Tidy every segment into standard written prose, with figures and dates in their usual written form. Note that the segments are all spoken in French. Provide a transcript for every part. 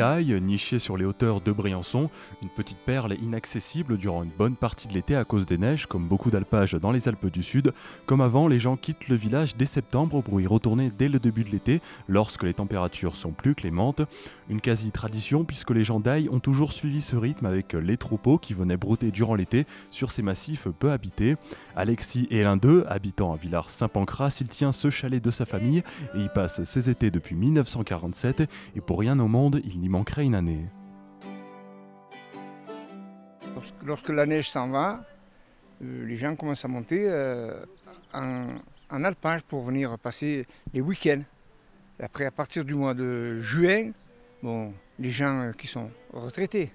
Léaille, nichée sur les hauteurs de Briançon, une petite perle inaccessible durant une bonne partie de l'été à cause des neiges, comme beaucoup d'alpages dans les Alpes du Sud. Comme avant, les gens quittent le village dès septembre pour y retourner dès le début de l'été, lorsque les températures sont plus clémentes. Une quasi-tradition puisque les gens d'Aille ont toujours suivi ce rythme avec les troupeaux qui venaient brouter durant l'été sur ces massifs peu habités. Alexis est l'un d'eux, habitant à Villars-Saint-Pancras, il tient ce chalet de sa famille et y passe ses étés depuis 1947 et pour rien au monde, il n'y manquerait une année. Lorsque la neige s'en va, les gens commencent à monter en alpage pour venir passer les week-ends. Et après, à partir du mois de juin, les gens qui sont retraités,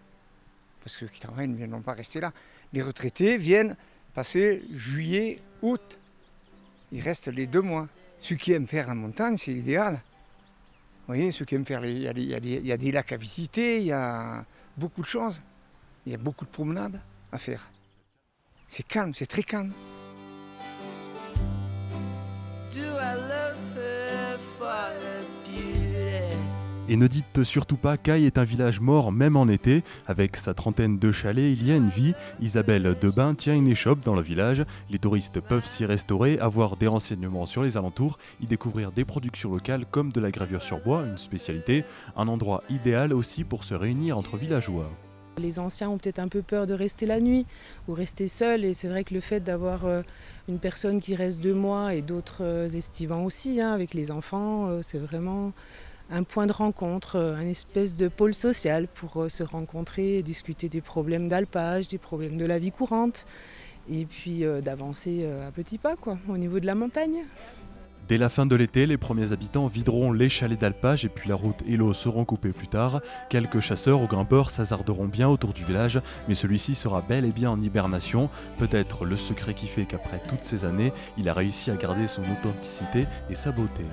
parce que ceux qui travaillent ne viendront pas rester là, les retraités viennent passer juillet, août. Ils restent les 2 mois. Ceux qui aiment faire la montagne, c'est idéal. Vous voyez, ceux qui aiment faire, il y a des lacs à visiter, il y a beaucoup de choses. Il y a beaucoup de promenades à faire. C'est calme, c'est très calme. Et ne dites surtout pas qu'Aille est un village mort même en été. Avec sa trentaine de chalets, il y a une vie. Isabelle Debain tient une échoppe dans le village. Les touristes peuvent s'y restaurer, avoir des renseignements sur les alentours, y découvrir des productions locales comme de la gravure sur bois, une spécialité. Un endroit idéal aussi pour se réunir entre villageois. Les anciens ont peut-être un peu peur de rester la nuit ou rester seuls et c'est vrai que le fait d'avoir une personne qui reste 2 mois et d'autres estivants aussi avec les enfants, c'est vraiment un point de rencontre, un espèce de pôle social pour se rencontrer et discuter des problèmes d'alpage, des problèmes de la vie courante et puis d'avancer à petits pas au niveau de la montagne. Dès la fin de l'été, les premiers habitants videront les chalets d'alpage et puis la route et l'eau seront coupées plus tard. Quelques chasseurs ou grimpeurs s'hasarderont bien autour du village, mais celui-ci sera bel et bien en hibernation. Peut-être le secret qui fait qu'après toutes ces années, il a réussi à garder son authenticité et sa beauté.